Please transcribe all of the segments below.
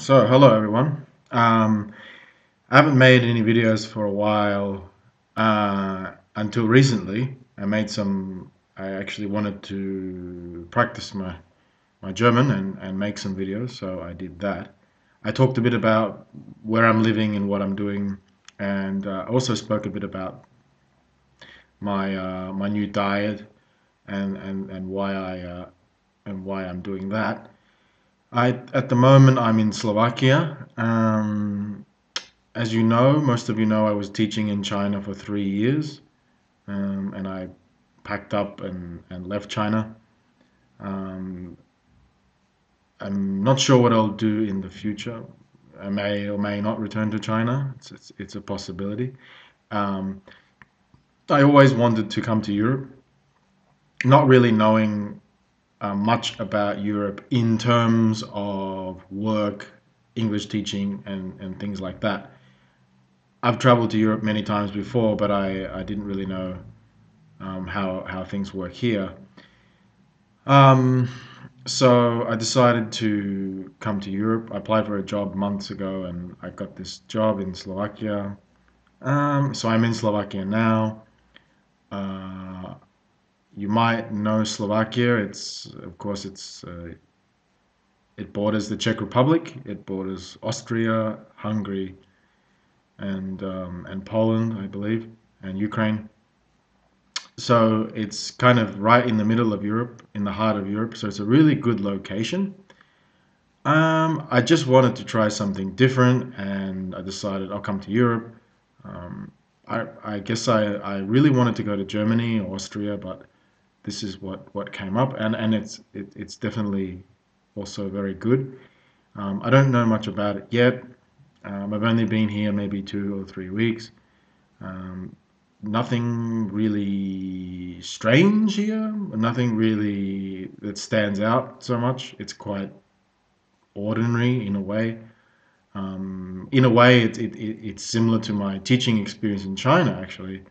Hello everyone. I haven't made any videos for a while until recently. I actually wanted to practice my German and make some videos, so I did that. I talked a bit about where I'm living and what I'm doing, and also spoke a bit about my new diet and why I'm doing that. At the moment I'm in Slovakia. As you know, most of you know, I was teaching in China for 3 years, and I packed up and left China. Um, I'm not sure what I'll do in the future. I may or may not return to China. It's a possibility. Um, I always wanted to come to Europe, not really knowing much about Europe in terms of work, English teaching, and things like that. I've traveled to Europe many times before, but I didn't really know how things work here. Um, so I decided to come to Europe. I applied for a job months ago, and I got this job in Slovakia. So I'm in Slovakia now. Uh, you might know Slovakia. Of course, it borders the Czech Republic. It borders Austria, Hungary, and Poland, I believe, and Ukraine. So it's kind of right in the middle of Europe, in the heart of Europe. So it's a really good location. I just wanted to try something different, and I decided I'll come to Europe. Um, I guess I really wanted to go to Germany or Austria, but this is what came up, and it's definitely also very good. I don't know much about it yet. I've only been here maybe 2 or 3 weeks. Um, Nothing really strange here, nothing really that stands out so much. It's quite ordinary in a way. It's similar to my teaching experience in China, actually,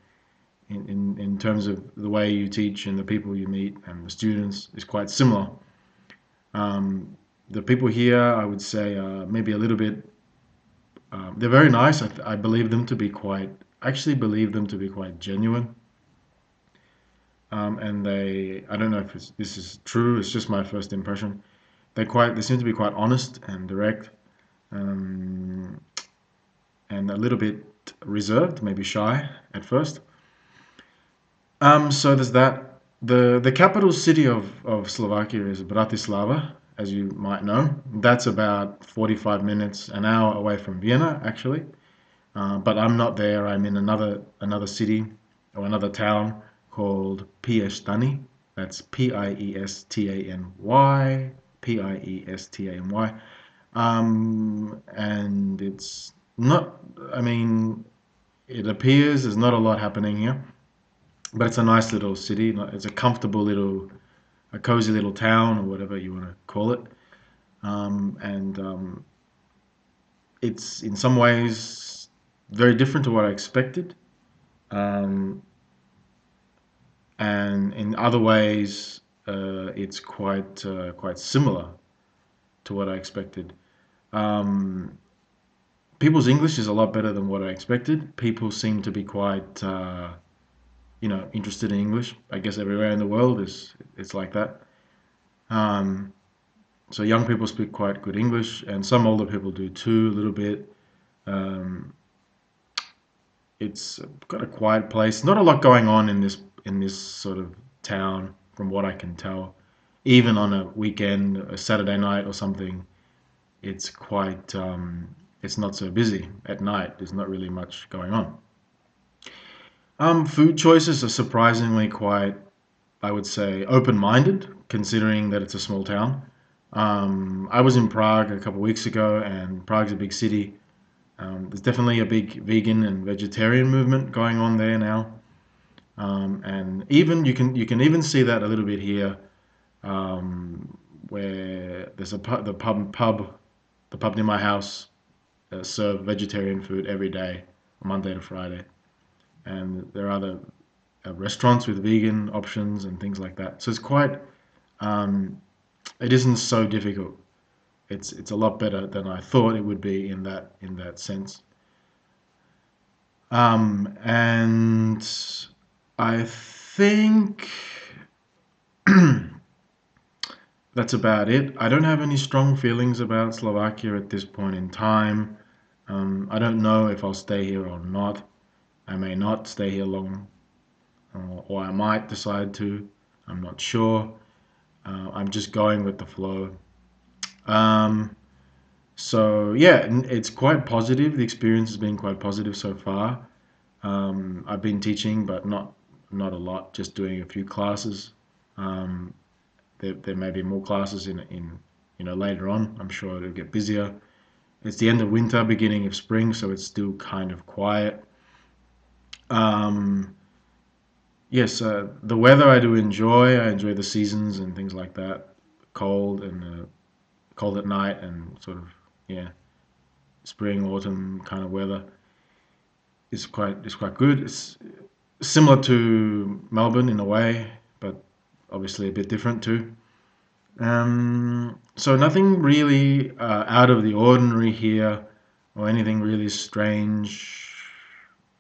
in terms of the way you teach and the people you meet and the students is quite similar. Um, the people here, I would say, maybe a little bit. They're very nice. I believe them to be quite. Actually, believe them to be quite genuine. And I don't know if this is true. It's just my first impression. They seem to be quite honest and direct, um, and a little bit reserved, maybe shy at first. So there's that. The capital city of Slovakia is Bratislava, as you might know. That's about 45 minutes, an hour away from Vienna, actually. But I'm not there. I'm in another city or another town called Piestany. That's Piestany, Piestany. And it's not. I mean, it appears there's not a lot happening here, but it's a nice little city. It's a comfortable a cozy little town, or whatever you want to call it. And It's in some ways very different to what I expected. Um, and in other ways, it's quite similar to what I expected. Um, People's English is a lot better than what I expected. People seem to be quite, interested in English. I guess everywhere in the world is it's like that. Um, so young people speak quite good English, and some older people do too, a little bit. Um, it's got a quiet place. Not a lot going on in this sort of town, from what I can tell. Even on a weekend, a Saturday night or something, it's quite. It's not so busy at night. There's not really much going on. Food choices are surprisingly quite, I would say, open-minded, considering that it's a small town. I was in Prague a couple of weeks ago, and Prague's a big city. There's definitely a big vegan and vegetarian movement going on there now, and even you can even see that a little bit here, where there's the pub near my house serve vegetarian food every day, Monday to Friday, and there are other restaurants with vegan options and things like that. So it's quite, um, it isn't so difficult. it's a lot better than I thought it would be in that sense. And I think that's about it. I don't have any strong feelings about Slovakia at this point in time. I don't know if I'll stay here or not. I may not stay here long, or I might decide to. I'm not sure. I'm just going with the flow. Um, so yeah, it's quite positive. The experience has been quite positive so far. I've been teaching, but not a lot. Just doing a few classes. Um, there may be more classes in later on. I'm sure it'll get busier. It's the end of winter, beginning of spring, so it's still kind of quiet. Um, yes, the weather I do enjoy. I enjoy the seasons and things like that. Cold and cold at night and sort of, yeah, spring, autumn kind of weather is quite good. It's similar to Melbourne in a way, but obviously a bit different too. So nothing really out of the ordinary here or anything really strange.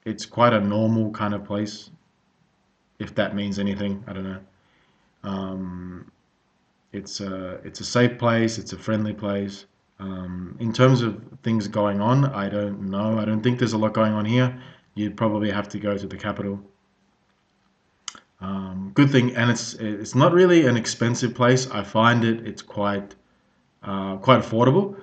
It's quite a normal kind of place, if that means anything. I don't know. Um, it's a safe place. It's a friendly place. In terms of things going on, I don't know. I don't think there's a lot going on here. You'd probably have to go to the capital. Good thing, and it's not really an expensive place. I find it's quite affordable.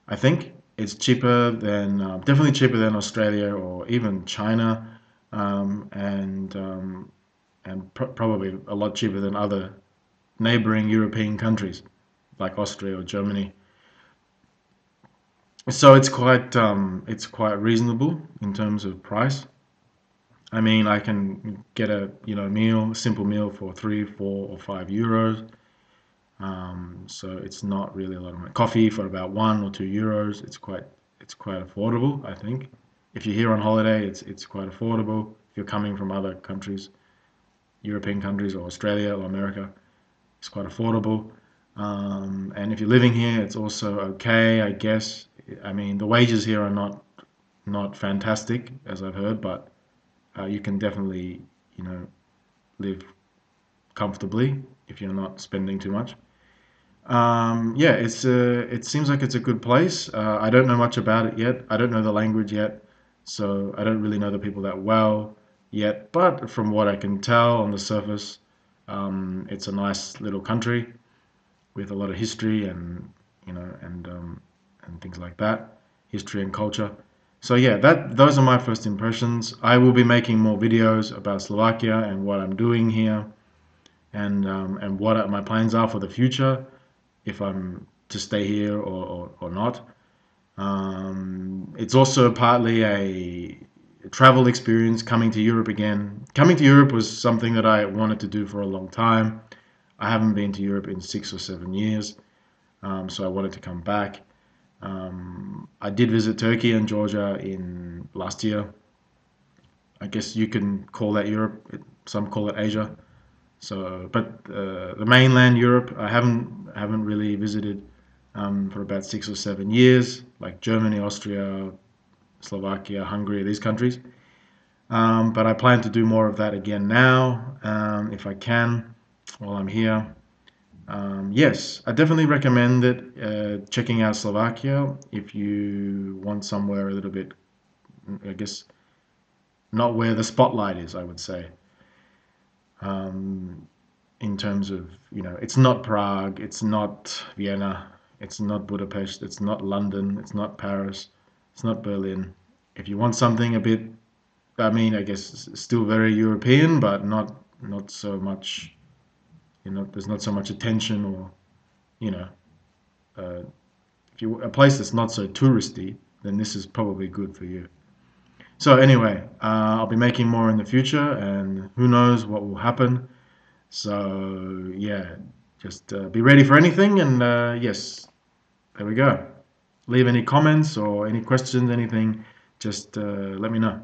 I think it's cheaper than definitely cheaper than Australia or even China, and probably a lot cheaper than other neighboring European countries like Austria or Germany. So it's quite reasonable in terms of price. I mean, I can get a meal, simple meal for 3, 4 or 5 euros. So it's not really a lot of money. Coffee for about 1 or 2 euros. It's quite affordable, I think. If you're here on holiday, it's quite affordable. If you're coming from other countries, European countries or Australia or America, it's quite affordable. And if you're living here, it's also okay, I guess. I mean, the wages here are not fantastic, as I've heard, but you can definitely, live comfortably if you're not spending too much. Yeah, it seems like it's a good place. I don't know much about it yet. I don't know the language yet, so I don't really know the people that well yet. But from what I can tell on the surface, it's a nice little country with a lot of history and things like that, history and culture. So yeah, that those are my first impressions. I will be making more videos about Slovakia and what I'm doing here, and what my plans are for the future if I'm to stay here or not. It's also partly a travel experience coming to Europe again. Coming to Europe was something that I wanted to do for a long time. I haven't been to Europe in 6 or 7 years, so I wanted to come back. I did visit Turkey and Georgia in last year. I guess you can call that Europe. Some call it Asia. So, but the mainland Europe, I haven't really visited for about 6 or 7 years, like Germany, Austria, Slovakia, Hungary, these countries. But I plan to do more of that again now, if I can, while I'm here. Yes, I definitely recommend it. Checking out Slovakia if you want somewhere a little bit, I guess, not where the spotlight is, I would say. Um, in terms of, it's not Prague, it's not Vienna, it's not Budapest, it's not London, it's not Paris, it's not Berlin. If you want something a bit, I mean, I guess still very European, but not so much, there's not so much attention or, you know, uh, if you a place that's not so touristy, then this is probably good for you. So anyway, I'll be making more in the future, and who knows what will happen. So yeah, just be ready for anything, and yes, there we go. Leave any comments or any questions, anything, just let me know.